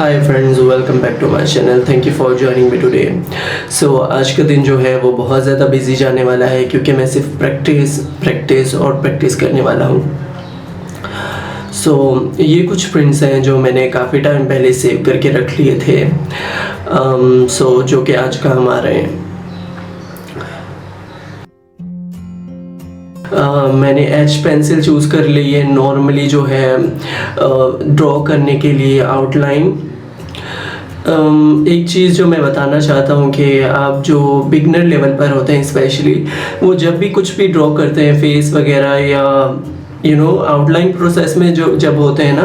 Hi friends, welcome back to my channel. Thank you for joining me today. So आज का दिन जो है वो बहुत ज़्यादा बिजी जाने वाला है क्योंकि मैं सिर्फ प्रैक्टिस करने वाला हूँ। सो ये कुछ प्रिंट्स हैं जो मैंने काफ़ी टाइम पहले सेव करके रख लिए थे, जो कि आज काम आ रहे हैं। मैंने एच पेंसिल चूज़ कर ली है नॉर्मली जो है ड्रॉ करने के लिए आउटलाइन। एक चीज़ जो मैं बताना चाहता हूँ कि आप जो बिगनर लेवल पर होते हैं स्पेशली, वो जब भी कुछ भी ड्रॉ करते हैं फेस वगैरह या आउटलाइन प्रोसेस में जब होते हैं ना,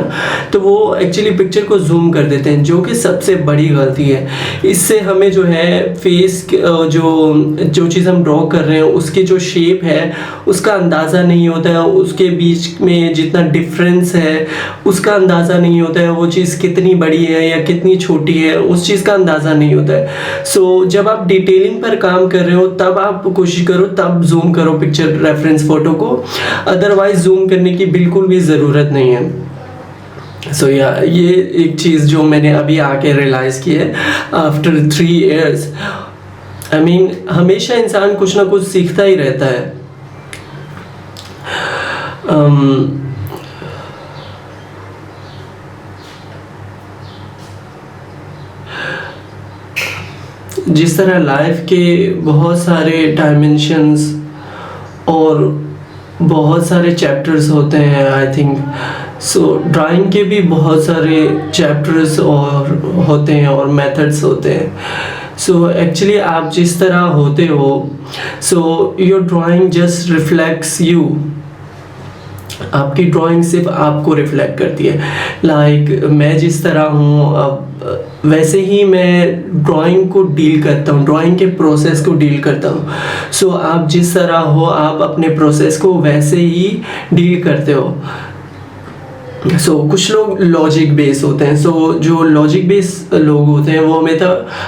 तो वो एक्चुअली पिक्चर को जूम कर देते हैं, जो कि सबसे बड़ी गलती है। इससे हमें जो है फेस जो चीज़ हम ड्रॉ कर रहे हैं उसकी जो शेप है उसका अंदाज़ा नहीं होता है, उसके बीच में जितना डिफरेंस है उसका अंदाज़ा नहीं होता है, वो चीज़ कितनी बड़ी है या कितनी छोटी है उस चीज़ का अंदाज़ा नहीं होता है। सो जब आप डिटेलिंग पर काम कर रहे हो तब आप कोशिश करो, तब जूम करो पिक्चर रेफरेंस फ़ोटो को, अदरवाइज जूम करने की बिल्कुल भी ज़रूरत नहीं है। सो ये एक चीज़ जो मैंने अभी आके रियलाइज़ की है आफ्टर 3 years। आई मीन हमेशा इंसान कुछ ना कुछ सीखता ही रहता है। जिस तरह लाइफ के बहुत सारे डायमेंशंस और बहुत सारे चैप्टर्स होते हैं, आई थिंक ड्राइंग के भी बहुत सारे चैप्टर्स और होते हैं और मेथड्स होते हैं। एक्चुअली आप जिस तरह होते हो, your drawing just reflects you. आपकी ड्राइंग सिर्फ आपको रिफ्लेक्ट करती है। लाइक मैं जिस तरह हूँ अब वैसे ही मैं ड्राइंग को डील करता हूँ, ड्राइंग के प्रोसेस को डील करता हूँ। आप जिस तरह हो आप अपने प्रोसेस को वैसे ही डील करते हो। कुछ लोग लॉजिक बेस होते हैं। जो लॉजिक बेस लोग होते हैं वो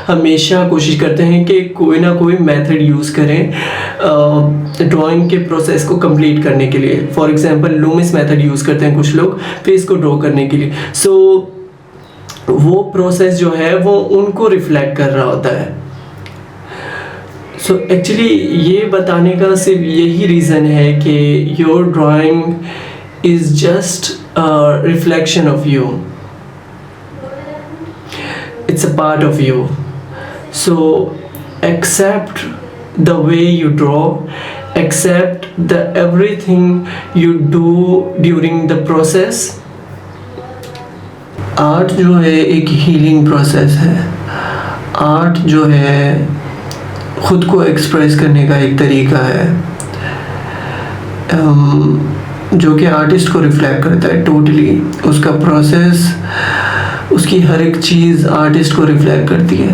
हमेशा कोशिश करते हैं कि कोई ना कोई मेथड यूज़ करें ड्राइंग के प्रोसेस को कंप्लीट करने के लिए। For example Lumix method use करते हैं कुछ लोग फेस को ड्रॉ करने के लिए। वो प्रोसेस जो है वो उनको रिफ्लेक्ट कर रहा होता है। एक्चुअली ये बताने का सिर्फ यही रीज़न है कि your drawing is just reflection of you. It's a part of you. Accept the way you draw, accept the everything you do during the process. Art जो है एक हीलिंग प्रोसेस है। आर्ट जो है खुद को एक्सप्रेस करने का एक तरीका है, जो कि आर्टिस्ट को रिफ्लेक्ट करता है टोटली। उसका प्रोसेस, उसकी हर एक चीज़ आर्टिस्ट को रिफ्लेक्ट करती है।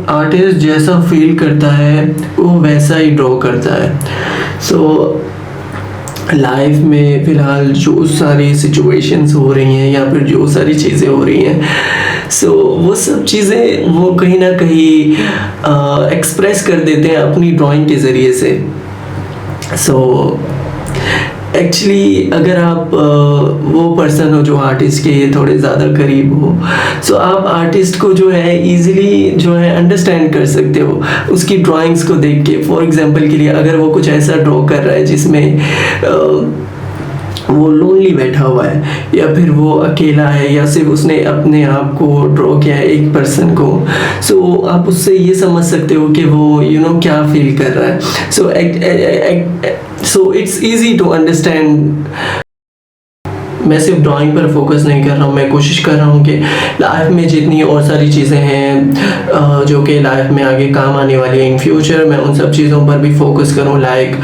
आर्टिस्ट जैसा फील करता है वो वैसा ही ड्रॉ करता है। लाइफ में फ़िलहाल जो सारी सिचुएशंस हो रही हैं या फिर जो सारी चीज़ें हो रही हैं, वो सब चीज़ें वो कहीं ना कहीं एक्सप्रेस कर देते हैं अपनी ड्राइंग के ज़रिए से। एक्चुअली अगर आप वो पर्सन हो जो आर्टिस्ट के थोड़े ज़्यादा करीब हो, आप आर्टिस्ट को जो है इजीली जो है अंडरस्टैंड कर सकते हो उसकी ड्राइंग्स को देख के। फॉर एग्जांपल के लिए अगर वो कुछ ऐसा ड्रॉ कर रहा है जिसमें वो लोनली बैठा हुआ है या फिर वो अकेला है या सिर्फ उसने अपने आप को ड्रॉ किया है एक पर्सन को, आप उससे ये समझ सकते हो कि वो क्या फील कर रहा है। It's easy to understand. मैं सिर्फ ड्राइंग पर फोकस नहीं कर रहा हूँ, मैं कोशिश कर रहा हूँ कि लाइफ में जितनी और सारी चीज़ें हैं जो कि लाइफ में आगे काम आने वाली है इन फ्यूचर, मैं उन सब चीज़ों पर भी फोकस करूँ। Like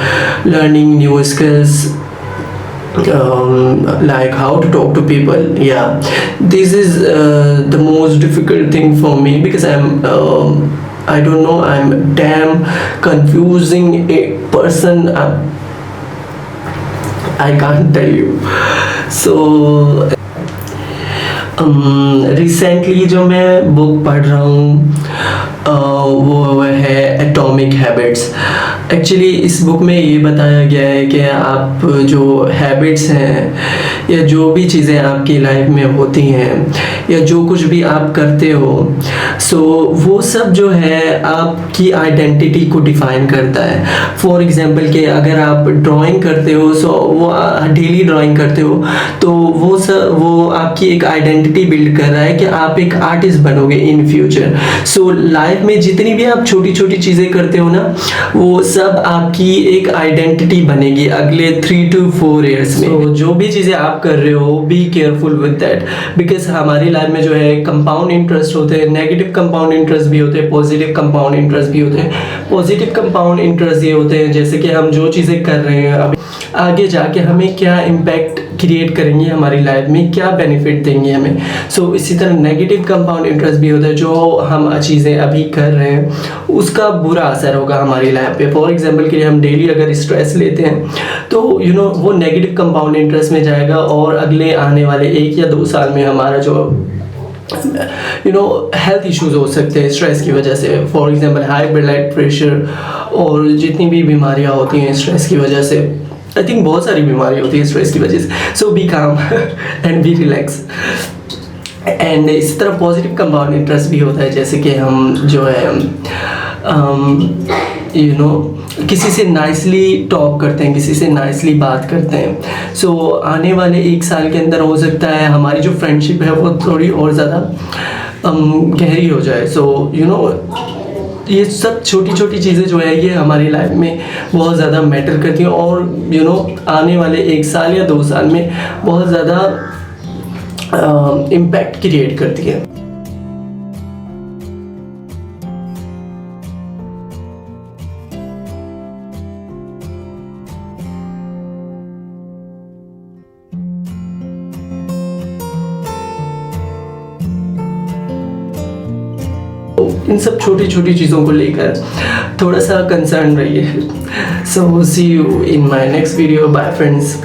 learning new skills, like how to talk to people. This is the most difficult thing for me because I don't know, I'm damn confusing a person. I can't tell you. Recently जो मैं book पढ़ रहा हूँ वो है atomic habits. Actually इस book में ये बताया गया है कि आप जो हैबिट्स हैं या जो भी चीज़ें आपकी लाइफ में होती हैं या जो कुछ भी आप करते हो, सो वो सब जो है आपकी आइडेंटिटी को डिफाइन करता है। फॉर एग्जांपल कि अगर आप ड्राइंग करते हो, सो वो डेली ड्राइंग करते हो, तो वो आपकी एक आइडेंटिटी बिल्ड कर रहा है कि आप एक आर्टिस्ट बनोगे इन फ्यूचर। सो लाइफ में जितनी भी आप छोटी छोटी चीज़ें करते हो ना, वो सब आपकी एक आइडेंटिटी बनेगी अगले 3 to 4 years में। so, जो भी चीज़ें आप कर रहे हो, be careful with that, because हमारी लाइफ में जो है कंपाउंड इंटरेस्ट होते हैं, नेगेटिव कंपाउंड इंटरेस्ट भी होते हैं, पॉजिटिव कंपाउंड इंटरेस्ट भी होते हैं। पॉजिटिव कंपाउंड इंटरेस्ट ये होते हैं जैसे कि हम जो चीज़ें कर रहे हैं अभी आगे जाके हमें क्या इम्पैक्ट क्रिएट करेंगे हमारी लाइफ में, क्या बेनिफिट देंगे हमें। सो इसी तरह नेगेटिव कंपाउंड इंटरेस्ट भी होता है, जो हम चीज़ें अभी कर रहे हैं उसका बुरा असर होगा हमारी लाइफ पे। फॉर एग्जांपल के लिए हम डेली अगर स्ट्रेस लेते हैं तो वो नेगेटिव कंपाउंड इंटरेस्ट में जाएगा और अगले आने वाले 1 या 2 साल में हमारा जो हेल्थ इश्यूज हो सकते हैं स्ट्रेस की वजह से। For example high blood pressure और जितनी भी बीमारियां होती हैं स्ट्रेस की वजह से, आई थिंक बहुत सारी बीमारी होती है स्ट्रेस की वजह से। सो बी काम एंड बी रिलैक्स। एंड इसी तरह पॉजिटिव कंपाउंड इंटरेस्ट भी होता है, जैसे कि हम जो है किसी से नाइसली टॉक करते हैं, किसी से नाइसली बात करते हैं। सो आने वाले 1 साल के अंदर हो सकता है हमारी जो फ्रेंडशिप है वो थोड़ी और ज़्यादा गहरी हो जाए। सो ये सब छोटी छोटी चीज़ें जो है ये हमारी लाइफ में बहुत ज़्यादा मैटर करती हैं और आने वाले 1 साल या 2 साल में बहुत ज़्यादा इम्पैक्ट क्रिएट करती है। इन सब छोटी छोटी चीज़ों को लेकर थोड़ा सा कंसर्न रहिए। So see you in my next video. Bye friends.